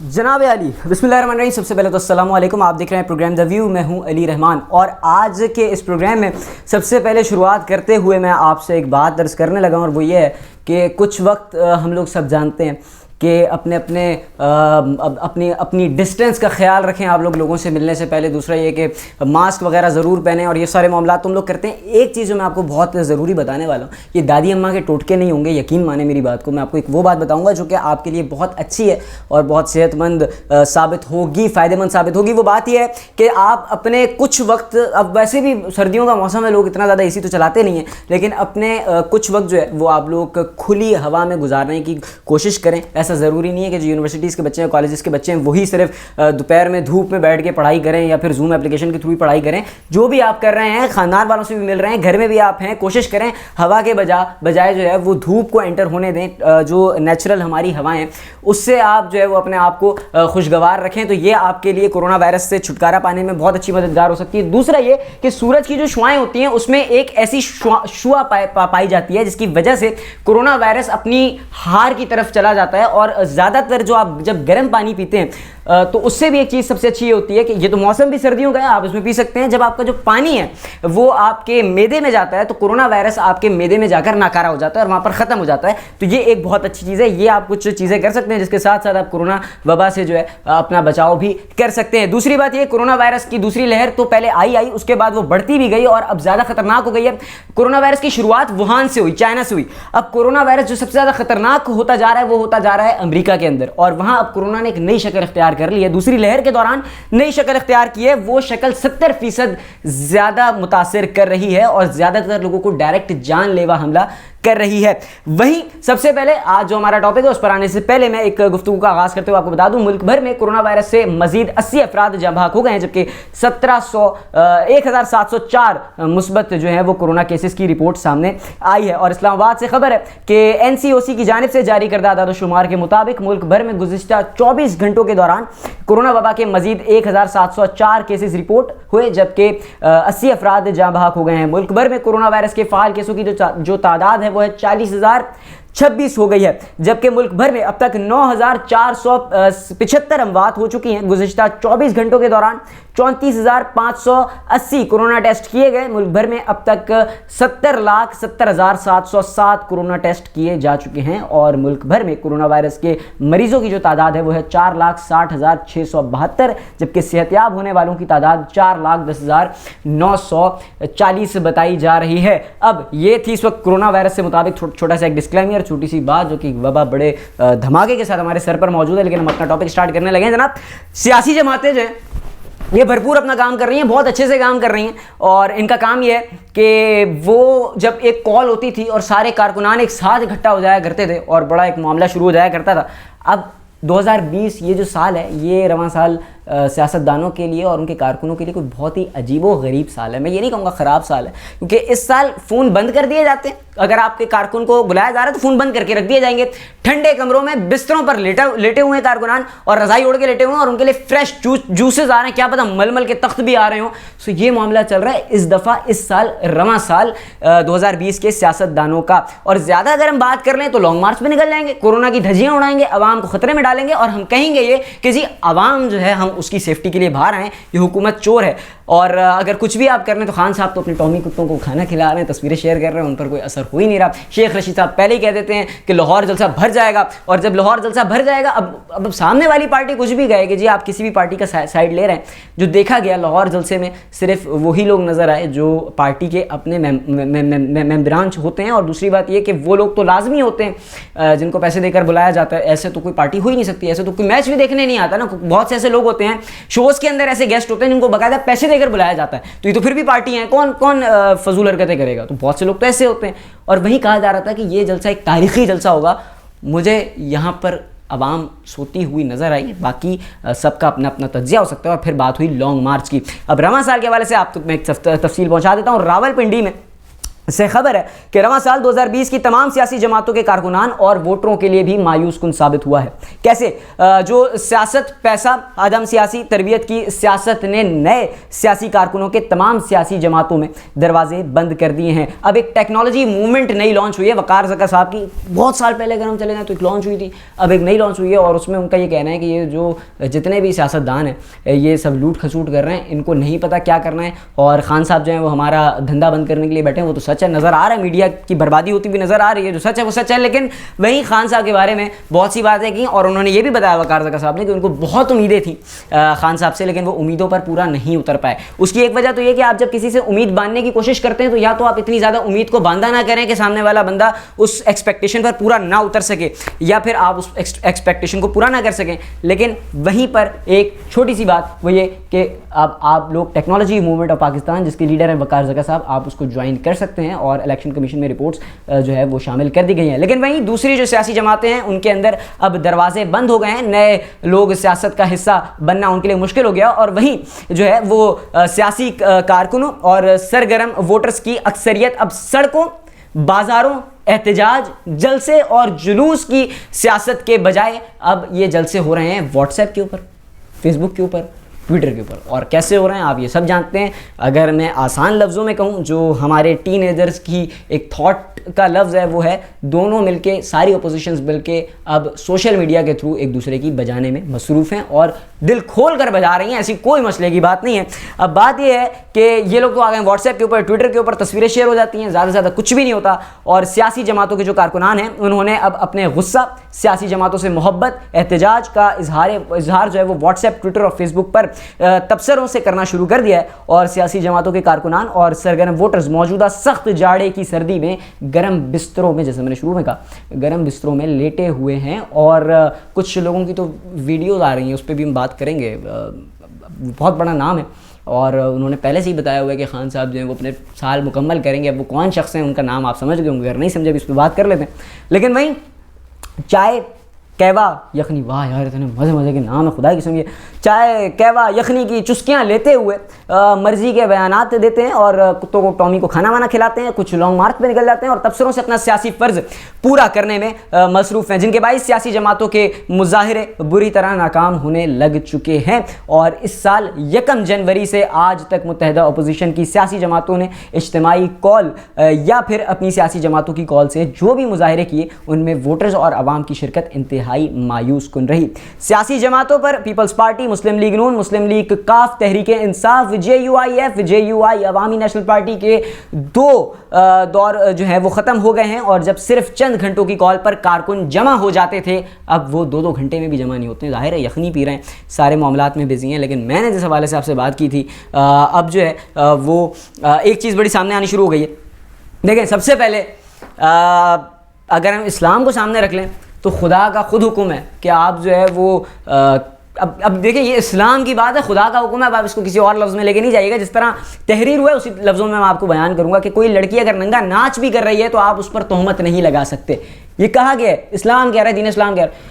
जनाब अली बिस्मिल्लाहिर्रहमानिर्रहीम। सबसे पहले तो अस्सलाम वालेकुम। आप देख रहे हैं प्रोग्राम द व्यू। मैं हूं अली रहमान और आज के इस प्रोग्राम में सबसे पहले शुरुआत करते हुए मैं आपसे एक बात दर्ज करने लगा और वो ये है कि कुछ वक्त हम लोग सब जानते हैं कि अपनी डिस्टेंस का ख्याल रखें आप लोगों से मिलने से पहले। दूसरा ये कि मास्क वगैरह ज़रूर पहनें और ये सारे मामला तुम लोग करते हैं। एक चीज़ जो मैं आपको बहुत ज़रूरी बताने वाला हूँ, ये दादी अम्मा के टोटके नहीं होंगे, यकीन माने मेरी बात को। मैं आपको एक वो बात बताऊँगा जो कि आपके लिए बहुत अच्छी है और बहुत सेहतमंद साबित होगी, फ़ायदेमंद साबित होगी। वो बात यह है कि आप अपने कुछ वक्त, अब वैसे भी सर्दियों का मौसम है, लोग इतना ज़्यादा AC तो चलाते नहीं हैं, लेकिन अपने कुछ वक्त जो है वो आप लोग खुली हवा में गुजारने की कोशिश करें। ऐसा ज़रूरी नहीं है कि जो यूनिवर्सिटीज़ के बच्चे हैं, कॉलेजेस के बच्चे हैं, वही सिर्फ दोपहर में धूप में बैठ के पढ़ाई करें या फिर जूम एप्लीकेशन के थ्रू पढ़ाई करें। जो भी आप कर रहे हैं, ख़ानदान वालों से भी मिल रहे हैं, घर में भी आप हैं, कोशिश करें हवा के बजाय जो है वो धूप को एंटर होने दें। जो नेचुरल हमारी हवाएं हैं उससे आप जो है वो अपने आप को खुशगवार रखें, तो ये आपके लिए कोरोना वायरस से छुटकारा पाने में बहुत अच्छी मददगार हो सकती है। दूसरा ये कि सूरज की जो शुआएँ होती हैं उसमें एक ऐसी शुआ पाई जाती है जिसकी वजह से कोरोना वायरस अपनी हार की तरफ चला जाता है। और ज़्यादातर जो आप जब गर्म पानी पीते हैं तो उससे भी एक चीज़ सबसे अच्छी ये होती है कि ये तो मौसम भी सर्दियों का है, आप उसमें पी सकते हैं। जब आपका जो पानी है वो आपके मैदे में जाता है तो कोरोना वायरस आपके मैदे में जाकर नाकारा हो जाता है और वहाँ पर ख़त्म हो जाता है। तो ये एक बहुत अच्छी चीज़ है। ये आप कुछ चीज़ें कर सकते हैं जिसके साथ साथ आप कोरोना वबा से जो है अपना बचाव भी कर सकते हैं। दूसरी बात ये, कोरोना वायरस की दूसरी लहर तो पहले आई उसके बाद वो बढ़ती भी गई और अब ज़्यादा खतरनाक हो गई है। कोरोना वायरस की शुरुआत वुहान से हुई, चाइना से हुई। अब कोरोना वायरस जो सबसे ज़्यादा खतरनाक होता जा रहा है वो होता जा रहा है अमेरिका के अंदर, और वहाँ अब कोरोना ने एक नई शक्ल इख्तियार कर ली है। दूसरी लहर के दौरान नई शक्ल इख्तियार की है, वो शक्ल 70% ज़्यादा मुतासिर कर रही है और ज़्यादातर लोगों को डायरेक्ट जानलेवा हमला कर रही है। वहीं सबसे पहले आज जो हमारा टॉपिक है उस पर आने से पहले मैं एक गुफ्तगू का आगाज़ करते हुए आपको बता दूं, मुल्क भर में कोरोना वायरस से मजीद 80 अफराद जाँ भाग हो गए हैं, जबकि 1704 मुस्बत जो है वो कोरोना केसेस की रिपोर्ट सामने आई है। और इस्लामाबाद से खबर है कि NCOC की जानिब से जारी करदा आदाद-ओ-शुमार के मुताबिक मुल्क भर में गुज़िश्ता 24 घंटों के दौरान कोरोना वबा के मजीद 1704 केसेस रिपोर्ट हुए, जबकि 80 अफराद जाँ भाग हो गए हैं। मुल्क भर में कोरोना वायरस के फ़ाल केसों की जो तादाद है वो है 40,026 हो गई है, जबकि मुल्क भर में अब तक 9,475 अमवात हो चुकी हैं। गुज़िश्ता 24 घंटों के दौरान 34,580 कोरोना टेस्ट किए गए। मुल्क भर में अब तक 70,70,707 कोरोना टेस्ट किए जा चुके हैं और मुल्क भर में कोरोना वायरस के मरीजों की जो तादाद है वो है 4,60,672, जबकि सेहतयाब होने वालों की तादाद 4,10,940 बताई जा रही है। अब ये थी इस वक्त कोरोना वायरस से मुताबिक छोटा सा एक डिस्क्लेमर, छोटी सी बात जो कि वबा बड़े धमाके के साथ हमारे सर पर मौजूद है। लेकिन हम अपना टॉपिक स्टार्ट करने लगे हैं। जनाब, सियासी जमातें जो हैं ये भरपूर अपना काम कर रही हैं, बहुत अच्छे से काम कर रही हैं और इनका काम ये है कि वो जब एक कॉल होती थी और सारे कारकुनान एक साथ इकट्ठा हो जाया करते थे और बड़ा एक मामला शुरू हो जाया करता था। अब 2020 ये जो साल है, ये रवां साल सियासतदानों के लिए और उनके कारकुनों के लिए कोई बहुत ही अजीबो गरीब साल है। मैं ये नहीं कहूँगा ख़राब साल है, क्योंकि इस साल फ़ोन बंद कर दिए जाते हैं। अगर आपके कारकुन को बुलाया जा रहा है तो फ़ोन बंद करके रख दिए जाएंगे। ठंडे कमरों में बिस्तरों पर लेटे हुए हैं कारकुनान और रज़ाई ओढ़ के लेटे हुए हैं और उनके लिए फ्रेश जूसेस आ रहे हैं, क्या पता मलमल के तख्त भी आ रहे हों। सो ये मामला चल रहा है इस दफ़ा, इस साल रवां साल 2020 के सियासतदानों का। और ज़्यादा अगर हम बात कर लें तो लॉन्ग मार्च में निकल जाएंगे, कोरोना की धज्जियाँ उड़ाएंगे, अवाम को ख़तरे में डालेंगे और हम कहेंगे ये कि जी अवाम जो है हम उसकी सेफ्टी के लिए बाहर आए, ये हुकूमत चोर है। और अगर कुछ भी आप कर रहे हैं तो खान साहब तो अपने टॉमी कुत्तों को खाना खिला रहे हैं, तस्वीरें शेयर कर रहे हैं, उन पर कोई असर हो ही नहीं रहा। शेख रशीद साहब पहले ही कह देते हैं कि लाहौर जलसा भर जाएगा, और जब लाहौर जलसा भर जाएगा अब सामने वाली पार्टी कुछ भी कहे कि जी आप किसी भी पार्टी का साइड ले रहे हैं। जो देखा गया लाहौर जलसे में सिर्फ वही लोग नज़र आए जो पार्टी के अपने मेंबरान होते हैं, और दूसरी बात ये कि वो लोग तो लाजमी होते हैं जिनको पैसे देकर बुलाया जाता है। ऐसे तो कोई पार्टी हो ही नहीं सकती, ऐसे तो कोई मैच भी देखने नहीं आता ना। बहुत से ऐसे लोग होते हैं शोज़ के अंदर, ऐसे गेस्ट होते हैं जिनको बाकायदा पैसे देकर बुलाया जाता है, तो ये तो फिर भी पार्टी है, कौन फजूल हरकतें करेगा। तो बहुत से लोग तो ऐसे होते हैं। और वहीं कहा जा रहा था कि ये जलसा एक तारीखी जलसा होगा। मुझे यहाँ पर अवाम सोती हुई नज़र आई, बाकी सबका अपना अपना तज्जिया हो सकता है। और फिर बात हुई लॉन्ग मार्च की। अब रवां साल के हवाले से आप तो मैं एक तफसील पहुँचा देता हूँ। रावलपिंडी में से खबर है कि रवां साल 2020 की तमाम सियासी जमातों के कारकुनान और वोटरों के लिए भी मायूस कुन साबित हुआ है। कैसे? जो सियासत, पैसा, अदम सियासी तरबियत की सियासत ने नए सियासी कारकुनों के तमाम सियासी जमातों में दरवाजे बंद कर दिए हैं। अब एक टेक्नोलॉजी मूवमेंट नई लॉन्च हुई है वकार ज़का साहब की, बहुत साल पहले अगर हम चले जाएँ तो एक लॉन्च हुई थी, अब एक नई लॉन्च हुई है और उसमें उनका ये कहना है कि ये जो जितने भी सियासतदान हैं ये सब लूट खसूट कर रहे हैं, इनको नहीं पता क्या करना है और खान साहब जो हैं वो हमारा धंधा बंद करने के लिए बैठे हैं। वो तो सच है, नज़र आ रहा है, मीडिया की बर्बादी होती हुई नज़र आ रही है, जो सच है वो सच है। लेकिन वहीं खान साहब के बारे में बहुत सी बातें की और उन्होंने ये भी बताया वकार ज़का साहब ने कि उनको बहुत उम्मीदें थी खान साहब से, लेकिन वो उम्मीदों पर पूरा नहीं उतर पाए। उसकी एक वजह तो ये कि आप जब किसी से उम्मीद बांधने की कोशिश करते हैं तो या तो आप इतनी ज़्यादा उम्मीद को बांधा ना करें कि सामने वाला बंदा उस एक्सपेक्टेशन पर पूरा ना उतर सके, या फिर आप उस एक्सपेक्टेशन को पूरा ना कर सकें। लेकिन वहीं पर एक छोटी सी बात वो ये कि अब आप लोग टेक्नोलॉजी मूवमेंट ऑफ पाकिस्तान, जिसके लीडर हैं वकार ज़का साहब, आप उसको ज्वाइन कर सकते हैं और इलेक्शन कमीशन में रिपोर्ट्स जो है वो शामिल कर दी गई हैं। लेकिन वहीं दूसरी जो सियासी जमातें हैं उनके अंदर अब दरवाजे बंद हो गए हैं, नए लोग सियासत का हिस्सा बनना उनके लिए मुश्किल हो गया और वहीं जो है वो सियासी कारकुनों और सरगर्म वोटर्स की अक्सरियत अब सड़कों, बाजारों, एहतजाज, जलसे और जुलूस की सियासत के बजाय अब ये जलसे हो रहे हैं व्हाट्सएप के ऊपर, फेसबुक के ऊपर, ट्विटर के ऊपर। और कैसे हो रहे हैं आप ये सब जानते हैं। अगर मैं आसान लफ्ज़ों में कहूँ, जो हमारे टीनेजर्स की एक थॉट का लफ्ज़ है वो है दोनों मिलके, सारी अपोजिशंस मिलके अब सोशल मीडिया के थ्रू एक दूसरे की बजाने में मसरूफ़ हैं और दिल खोल कर बजा रही हैं, ऐसी कोई मसले की बात नहीं है। अब बात यह है कि ये लोग तो आ गए व्हाट्सएप के ऊपर, ट्विटर के ऊपर तस्वीरें शेयर हो जाती हैं, ज़्यादा से ज़्यादा कुछ भी नहीं होता। और सियासी जमातों के जो कारकुनान हैं उन्होंने अब अपने गुस्सा, सियासी जमातों से मोहब्बत, एहतजाज का इजहार जो है वो व्हाट्सएप, ट्विटर और फेसबुक पर तबसरों से करना शुरू कर दिया है। और सियासी जमातों के कारकुनान और सरगर्म वोटर्स मौजूदा सख्त जाड़े की सर्दी में गर्म बिस्तरों में, जैसे मैंने शुरू में कहा, गर्म बिस्तरों में लेटे हुए हैं। और कुछ लोगों की तो वीडियोज़ आ रही हैं, उस पर भी हम बात करेंगे। बहुत बड़ा नाम है और उन्होंने पहले से ही बताया हुआ है कि खान साहब जो है वो अपने साल मुकम्मल करेंगे। अब वो कौन शख्स हैं उनका नाम आप समझ गए होंगे, अगर नहीं समझे इस पर बात कर लेते हैं। लेकिन वहीं चाय, कहवा, यखनी, वाह यार इतने मज़े मज़े के नाम है, खुदा की कसम। ये चाय, कहवा, यखनी की चुस्कियाँ लेते हुए मर्जी के बयानात देते हैं और कुत्तों को, टॉमी को खाना वाना खिलाते हैं, कुछ लॉन्ग मार्च पे निकल जाते हैं और तबसरों से अपना सियासी फ़र्ज़ पूरा करने में मसरूफ़ हैं, जिनके बाइस सियासी जमातों के मुजाहरे बुरी तरह नाकाम होने लग चुके हैं। और इस साल 1 जनवरी से आज तक मुत्तहिदा अपोजिशन की सियासी जमातों ने इज्तिमाई कॉल या फिर अपनी सियासी जमातों की कॉल से जो भी मुजाहरे किए उनमें वोटर्स और आवाम की शिरकत इंतहाई मायूस कुन रही। सियासी जमातों पर पीपल्स पार्टी, मुस्लिम लीग नून, मुस्लिम लीग काफ, तहरीक इंसाफ, JUIF, JUI, अवामी नेशनल पार्टी के 2 दौर जो है वो ख़त्म हो गए हैं। और जब सिर्फ चंद घंटों की कॉल पर कारकुन जमा हो जाते थे, अब वो 2-2 घंटे में भी जमा नहीं होते। जाहिर है यखनी पी रहे हैं, सारे मामलात में बिजी हैं। लेकिन मैंने जिस हवाले से आपसे बात की थी, अब जो है वो एक चीज़ बड़ी सामने आनी शुरू हो गई है। देखें, सबसे पहले अगर हम इस्लाम को सामने रख लें तो खुदा का खुद हुक्म है कि आप जो है वो अब देखिए, ये इस्लाम की बात है, खुदा का हुक्म है। अब आप इसको किसी और लफ्ज़ में लेके नहीं जाइएगा। जिस तरह तहरीर हुआ है उसी लफ्ज़ों में मैं आपको बयान करूंगा कि कोई लड़की अगर नंगा नाच भी कर रही है तो आप उस पर तोहमत नहीं लगा सकते। ये कहा गया है, इस्लाम कह रहा है, दीन इस्लाम कह रहा है।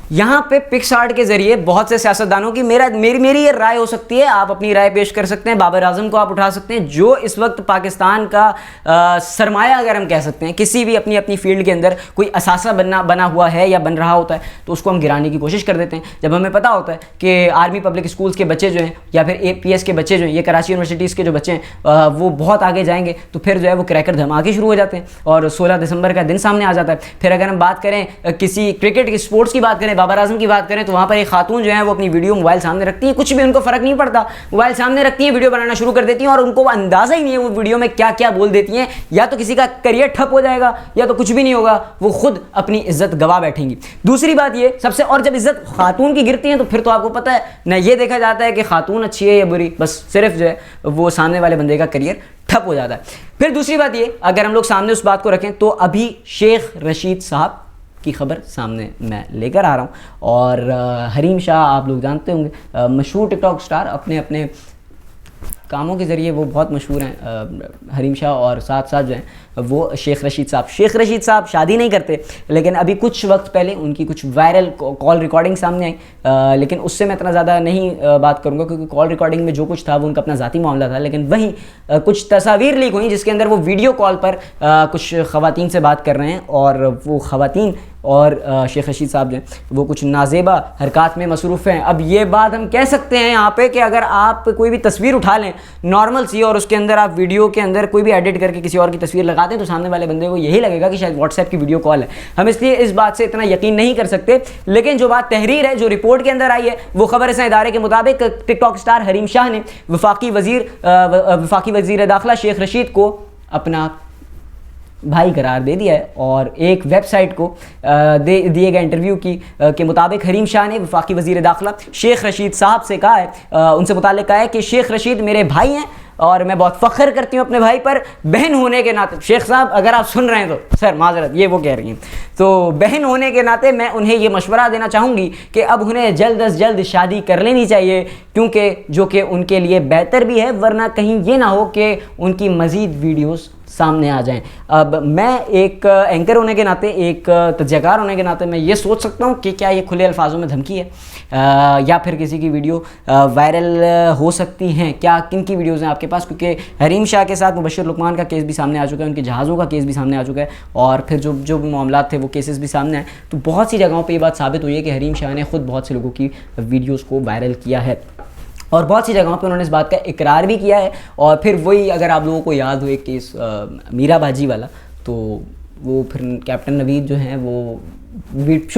यहाँ पे पिक्सआर्ट के जरिए बहुत से सियासतदानों की मेरी ये राय हो सकती है, आप अपनी राय पेश कर सकते हैं। बाबर आजम को आप उठा सकते हैं, जो इस वक्त पाकिस्तान का सरमाया अगर हम कह सकते हैं, किसी भी अपनी अपनी फील्ड के अंदर कोई असासा बना हुआ है या बन रहा होता है तो उसको हम गिराने की कोशिश कर देते हैं। जब हमें पता होता है कि आर्मी पब्लिक स्कूल्स के बच्चे जो हैं या फिर APS के बच्चे जो हैं, ये कराची यूनिवर्सिटीज़ के जो बच्चे हैं वो बहुत आगे जाएंगे, तो फिर जो है वो क्रैकर धमाके शुरू हो जाते हैं और 16 दिसंबर का दिन सामने आ जाता है। फिर अगर हम बात करें किसी क्रिकेट की, स्पोर्ट्स की बात करें, बाबर आजम की बात करें, तो वहाँ पर एक खातून जो है वो अपनी वीडियो मोबाइल सामने रखती है, कुछ भी उनको फ़र्क नहीं पड़ता, मोबाइल सामने रखती है, वीडियो बनाना शुरू कर देती हैं और उनको अंदाज़ा ही नहीं है वो वीडियो में क्या क्या बोल देती हैं। या तो किसी का करियर ठप हो जाएगा या तो कुछ भी नहीं होगा, वो खुद अपनी इज्जत गवा बैठेंगी। दूसरी बात ये सबसे, और जब इज्जत खातून की गिरती है तो फिर तो आपको पता है ना, ये देखा जाता है कि खातून अच्छी है या बुरी, बस सिर्फ जो है वो सामने वाले बंदे का करियर ठप हो जाता है। फिर दूसरी बात ये, अगर हम लोग सामने उस बात को रखें तो अभी शेख रशीद साहब की खबर सामने मैं लेकर आ रहा हूँ। और हरीम शाह आप लोग जानते होंगे, मशहूर टिकटॉक स्टार, अपने कामों के ज़रिए वो बहुत मशहूर हैं हरीम शाह, और साथ साथ जो हैं वो शेख रशीद साहब। शेख रशीद साहब शादी नहीं करते, लेकिन अभी कुछ वक्त पहले उनकी कुछ वायरल कॉल रिकॉर्डिंग सामने आई, लेकिन उससे मैं इतना ज़्यादा नहीं बात करूँगा, क्योंकि कॉल रिकॉर्डिंग में जो कुछ था वो उनका अपना ज़ाती मामला था। लेकिन वहीं कुछ तस्वीर लीक हुई जिसके अंदर वो वीडियो कॉल पर कुछ ख़वातीन से बात कर रहे हैं, और वो ख़वातीन और शेख रशीद साहब जो हैं वो कुछ नाजेबा हरकत में मसरूफ़ हैं। अब ये बात हम कह सकते हैं यहाँ पे कि अगर आप कोई भी तस्वीर उठा लें नॉर्मल सी, और उसके अंदर आप वीडियो के अंदर कोई भी एडिट करके किसी और की तस्वीर लगाते हैं, तो सामने वाले बंदे को यही लगेगा कि शायद व्हाट्सएप की वीडियो कॉल है। हम इसलिए इस बात से इतना यकीन नहीं कर सकते। लेकिन जो बात तहरीर है, जो रिपोर्ट के अंदर आई है, वो खबर रसां इदारे के मुताबिक टिकटॉक स्टार हरीम शाह ने वफाकी वज़ीर दाखिला शेख रशीद को अपना भाई करार दे दिया है। और एक वेबसाइट को दिए गए इंटरव्यू के मुताबिक हरीम शाह ने वफाकी वज़ीर दाखिला शेख रशीद साहब से कहा है, उनसे मुताल्लिक़ कहा है कि शेख रशीद मेरे भाई हैं और मैं बहुत फ़ख्र करती हूँ अपने भाई पर, बहन होने के नाते। शेख साहब अगर आप सुन रहे हैं तो सर माजरत, ये वो कह रही हैं, तो बहन होने के नाते मैं उन्हें ये मशवरा देना चाहूँगी कि अब उन्हें जल्द अज जल्द शादी कर लेनी चाहिए, क्योंकि जो कि उनके लिए बेहतर भी है, वरना कहीं ये ना हो कि उनकी मज़ीद वीडियोज़ सामने आ जाएं। अब मैं एक एंकर होने के नाते, एक तजज़ियाकार होने के नाते मैं ये सोच सकता हूँ कि क्या ये खुले अल्फाजों में धमकी है, या फिर किसी की वीडियो वायरल हो सकती हैं। क्या किन की वीडियोज़ हैं आपके पास, क्योंकि हरीम शाह के साथ मुबश्शिर लुकमान का केस भी सामने आ चुका है, उनके जहाज़ों का केस भी सामने आ चुका है, और फिर जो मामला थे वो केसेस भी सामने आए। तो बहुत सी जगहों पर ये बात साबित हुई है कि हरीम शाह ने ख़ुद बहुत से लोगों की वीडियोज़ को वायरल किया है, और बहुत सी जगहों पे उन्होंने इस बात का इकरार भी किया है। और फिर वही, अगर आप लोगों को याद हो एक केस मीरा बाजी वाला, तो वो फिर कैप्टन नवीद जो हैं वो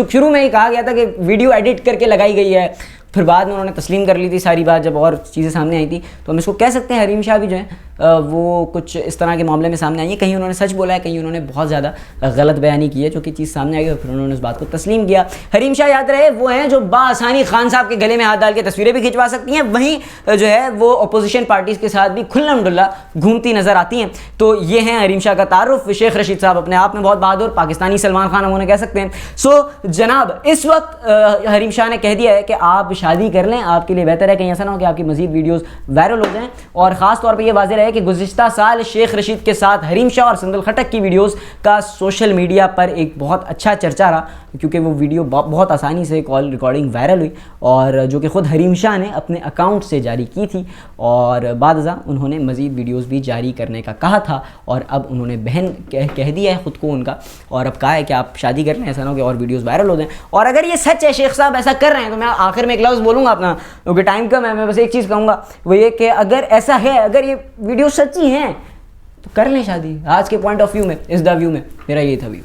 शुरू में ही कहा गया था कि वीडियो एडिट करके लगाई गई है, फिर बाद में उन्होंने तस्लीम कर ली थी सारी बात जब और चीज़ें सामने आई थी। तो हम इसको कह सकते हैं हरीम शाह भी जो है वो कुछ इस तरह के मामले में सामने आई है। कहीं उन्होंने सच बोला है, कहीं उन्होंने बहुत ज़्यादा गलत बयानी की है, जो कि चीज़ सामने आई और फिर उन्होंने उस बात को तस्लीम किया। हरीम शाह याद रहे वो हैं जो बासानी खान साहब के गले में हाथ डाल के तस्वीरें भी खिंचवा सकती हैं, वहीं जो है वो अपोजिशन पार्टीज़ के साथ भी खुल्लम-डुल्ला घूमती नज़र आती हैं। तो ये हैं हरीम शाह का तारुफ। शेख रशीद साहब अपने आप में बहुत बहादुर, पाकिस्तानी सलमान खान हम उन्हें कह सकते हैं। सो जनाब, इस वक्त हरीम शाह ने कह दिया है कि आप शादी कर लें, आपके लिए बेहतर है, कहीं ऐसा ना हो कि आपकी मजीद वीडियोज़ वायरल हो जाएँ। और ख़ास तौर पर यह वाज़ेह रहे कि गुज़िश्ता साल शेख रशीद के साथ हरीम शाह और संदल खटक की वीडियोस का सोशल मीडिया पर एक बहुत अच्छा चर्चा रहा, क्योंकि वो वीडियो बहुत आसानी से कॉल रिकॉर्डिंग वायरल हुई, और जो कि ख़ुद हरीम शाह ने अपने अकाउंट से जारी की थी, और बादज़ा उन्होंने मज़ीद वीडियोस भी जारी करने का कहा था। और अब उन्होंने बहन कह दिया है ख़ुद को उनका, और अब कहा है कि आप शादी कर लें, ऐसा ना हो कि और वीडियोज़ वायरल हो जाएँ। और अगर ये सच है, शेख साहब ऐसा कर रहे हैं, तो मैं आखिर में एक लफ्ज़ बोलूँगा अपना, क्योंकि टाइम कम है, मैं बस एक चीज़ कहूँगा, वो ये कि अगर ऐसा है, अगर ये वीडियो सच्ची हैं, तो कर लें शादी। आज के पॉइंट ऑफ व्यू में, इस द व्यू में मेरा ये था व्यू।